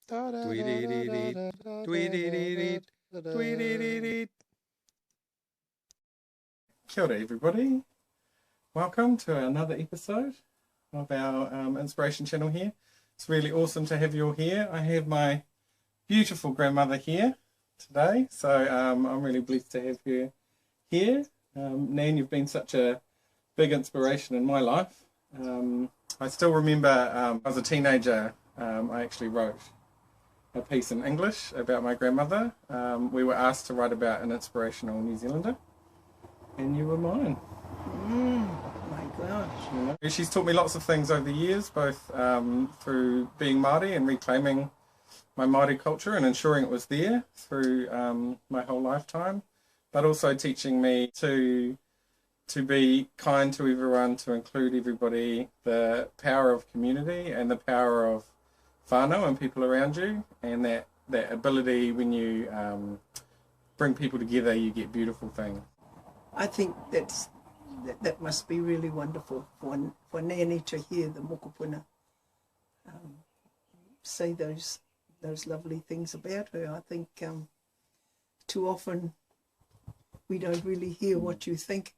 Kia ora everybody, welcome to another episode of our inspiration channel here. It's really awesome to have you all here. I have my beautiful grandmother here today, so I'm really blessed to have her here. Nan, you've been such a big inspiration in my life. I still remember as a teenager I actually wrote a piece in English about my grandmother. We were asked to write about an inspirational New Zealander, and you were mine. My gosh. You know, she's taught me lots of things over the years, both through being Māori and reclaiming my Māori culture and ensuring it was there through my whole lifetime, but also teaching me to be kind to everyone, to include everybody, the power of community and the power of whānau and people around you, and that ability when you bring people together, you get beautiful things. I think that must be really wonderful for Nanny to hear the mokopuna say those lovely things about her. I think too often we don't really hear what you think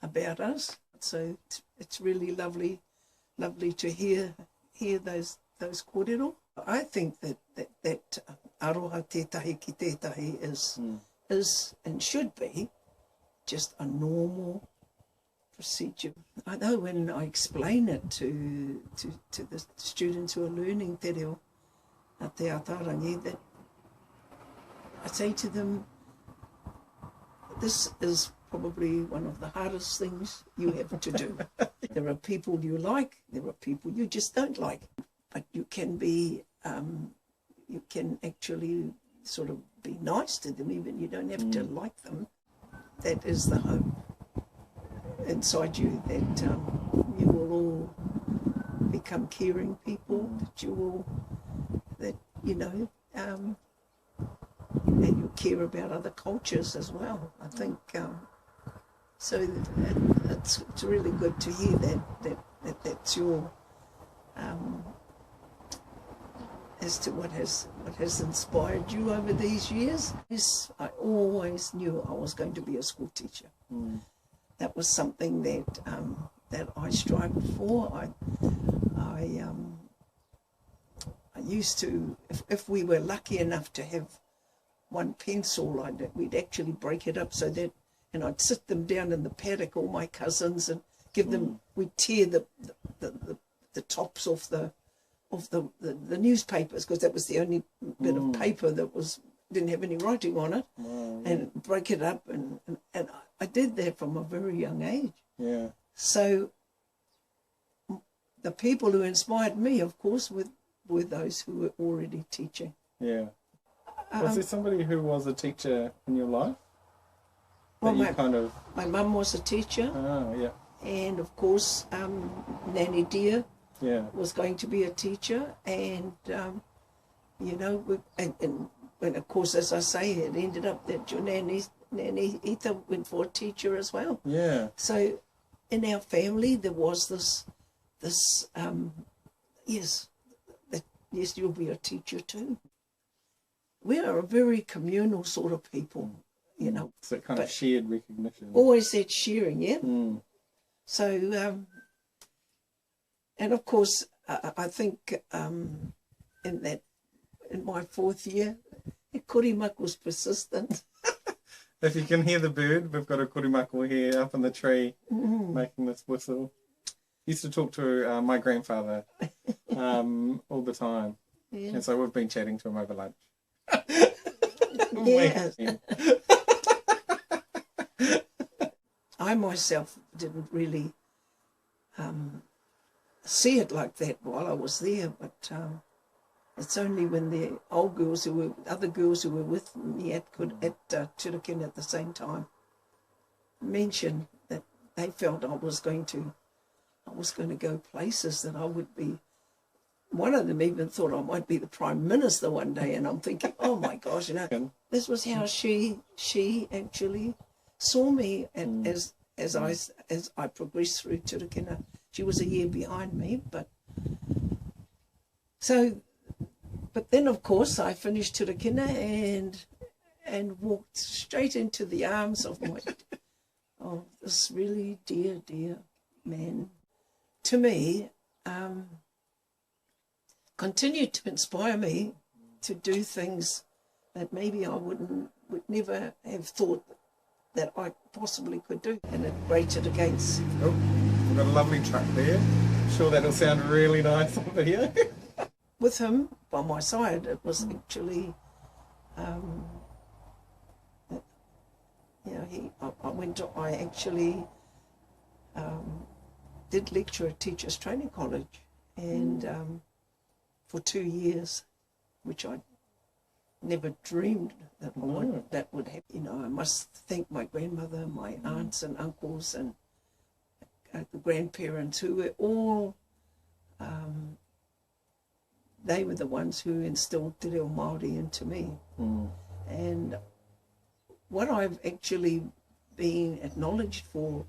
about us, so it's really lovely to hear those kōrero. I think that aroha tētahi ki tētahi is and should be just a normal procedure. I know when I explain it to the students who are learning te reo at te atarangi, that I say to them, this is probably one of the hardest things you have to do. There are people you like, there are people you just don't like, but you can be, you can actually sort of be nice to them, even you don't have to like them. That is the hope inside you, that you will all become caring people, that you will, and you care about other cultures as well. I think so. It's really good to hear that's your as to what has inspired you over these years. Yes, I always knew I was going to be a school teacher. That was something that I strived for. I used to, if we were lucky enough to have one pencil, we'd actually break it up so that, and I'd sit them down in the paddock, all my cousins, and give them, we'd tear the tops off the newspapers, because that was the only bit of paper that didn't have any writing on it, and break it up, and I did that from a very young age. Yeah. So the people who inspired me, of course, were those who were already teaching. Yeah. Was there somebody who was a teacher in your life? Well, my mum was a teacher. Oh, yeah. And of course, Nanny Dear was going to be a teacher, and and of course, as I say, it ended up that your Nanny Etha went for a teacher as well. Yeah. So in our family there was this yes, you'll be a teacher too. We are a very communal sort of people, you know. It's that kind of shared recognition. Always that sharing, yeah. So, and of course, I think in my fourth year, korimak was persistent. If you can hear the bird, we've got a korimako here up in the tree making this whistle. Used to talk to my grandfather all the time, and so we've been chatting to him over lunch. Yes. I myself didn't really see it like that while I was there, but it's only when the other girls who were with me at Turikin at the same time mentioned that they felt I was going to go places, that I would be. One of them even thought I might be the Prime Minister one day, and I'm thinking, oh my gosh, this was how she actually saw me, and as I progressed through Turkina. She was a year behind me, but so But then, of course, I finished Turakina and walked straight into the arms of this really dear man. To me, continued to inspire me to do things that maybe I would never have thought that I possibly could do. And it grated against. Oh, we've got a lovely truck there. I'm sure that'll sound really nice on video. With him by my side, it was actually, I actually did lecture at Teachers Training College, and for 2 years, which I never dreamed that that would happen. You know, I must thank my grandmother, my aunts and uncles, and the grandparents who were all. They were the ones who instilled Te Reo Māori into me. And what I've actually been acknowledged for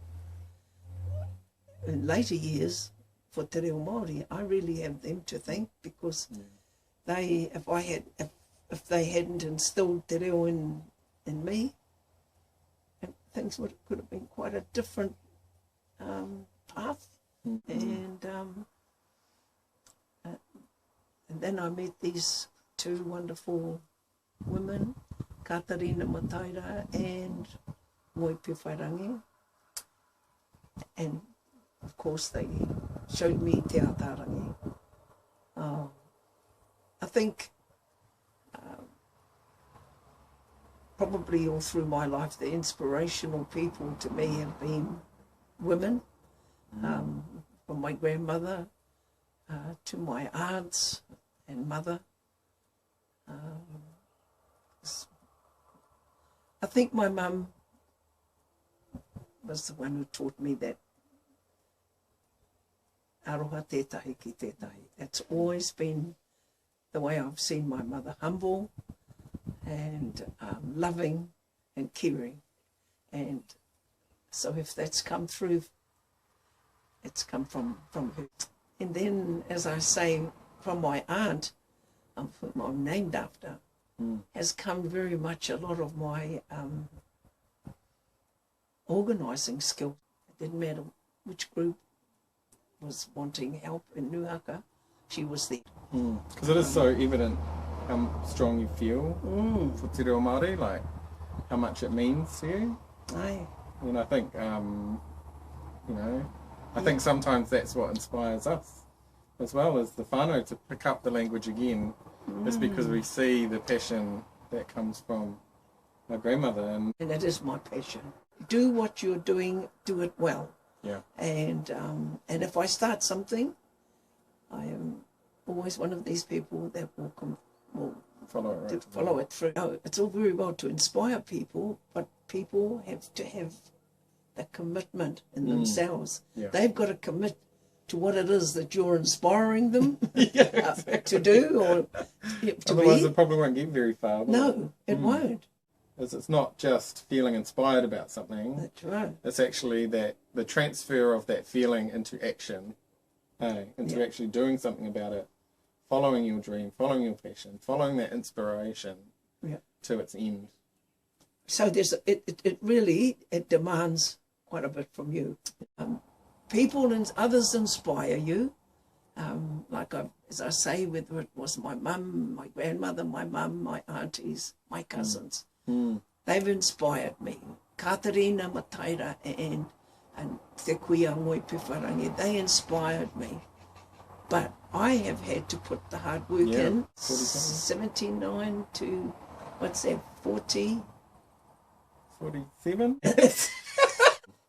in later years for Te Reo Māori, I really have them to thank, because if they hadn't instilled Te Reo in me, things could have been quite a different path. And then I met these two wonderful women, Katarina Mataira and Moi Pewhairangi. And of course they showed me Te Atarangi. I think probably all through my life the inspirational people to me have been women, from my grandmother to my aunts and mother. I think my mum was the one who taught me that aroha tētahi ki tētahi. That's always been the way I've seen my mother, humble and loving and caring. And so if that's come through, it's come from her. And then, as I say, from my aunt, whom I'm named after, has come very much a lot of my organising skills. It didn't matter which group was wanting help in Nuhaka, she was there. Because it is so evident how strong you feel for Te Reo Māori, like how much it means to you. Aye. And I think, you know, I think sometimes that's what inspires us as well, as the whānau to pick up the language again, is because we see the passion that comes from my grandmother. And it is my passion. Do what you're doing, do it well. yeah. And if I start something, I am always one of these people that will follow it through. No, it's all very well to inspire people, but people have to have the commitment in themselves. Yeah. They've got to commit to what it is that you're inspiring them exactly. to do, or to otherwise be. it probably won't get very far. No, it won't. As it's not just feeling inspired about something. That's right. It's actually that the transfer of that feeling into action, into actually doing something about it, following your dream, following your passion, following that inspiration to its end. So there's it really demands quite a bit from you. People and others inspire you. As I say, whether it was my mum, my grandmother, my mum, my aunties, my cousins, they've inspired me. Katarina Mataira and Te Kuia Moi Pewhairangi, they inspired me. But I have had to put the hard work in. 79 to, 40? 47?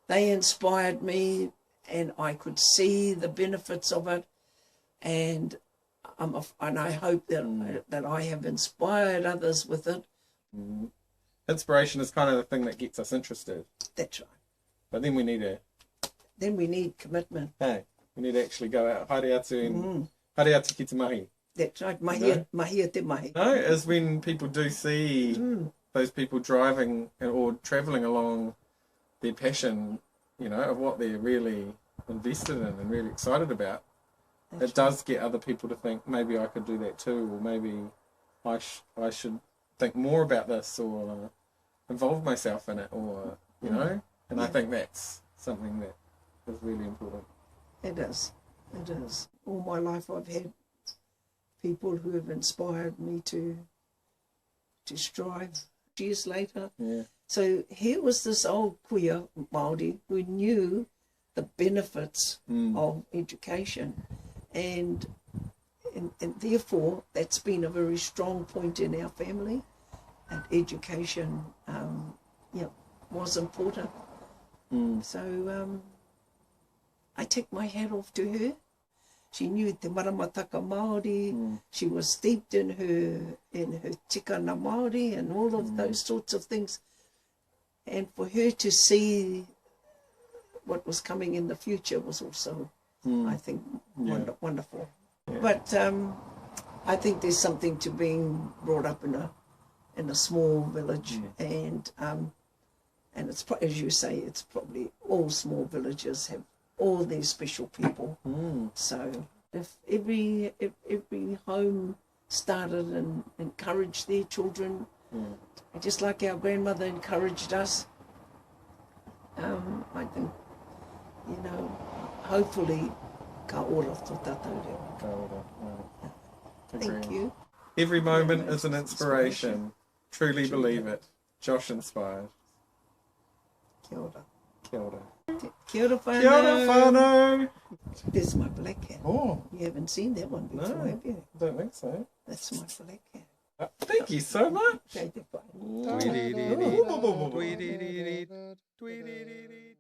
They inspired me, and I could see the benefits of it, and I hope that I have inspired others with it. Inspiration is kind of the thing that gets us interested. That's right. But then we need commitment. Hey, we need to actually go out, haere atu and haere atu ki te mahi. That's right, mahia te mahi. No, is when people do see those people driving or travelling along their passion, you know, of what they're really invested in and really excited about, it does get other people to think maybe I could do that too, or maybe I should think more about this, or involve myself in it, or you know. And I think that's something that is really important. It is. It is. All my life I've had people who have inspired me to strive. Years later. Yeah. So here was this old queer Māori who knew the benefits of education, and therefore that's been a very strong point in our family, and education was important. So I take my hat off to her. She knew te maramataka Māori. She was steeped in her tikana Māori and all of those sorts of things. And for her to see what was coming in the future was also, I think, wonderful. Yeah. But I think there's something to being brought up in a small village, and it's, as you say, it's probably all small villages have all these special people. So if every home started and encouraged their children, just like our grandmother encouraged us, I think, hopefully, ka ora tō tātou reo. Ka ora, Thank you. Every moment is an inspiration. Truly believe it. Josh inspired. Kia ora. Kia ora. Kia ora whānau. Kia ora whānau. There's my black cat. Oh. You haven't seen that one before, No, have you? I don't think so. That's my black cat. Thank you so much. Okay, goodbye. Tweedledee.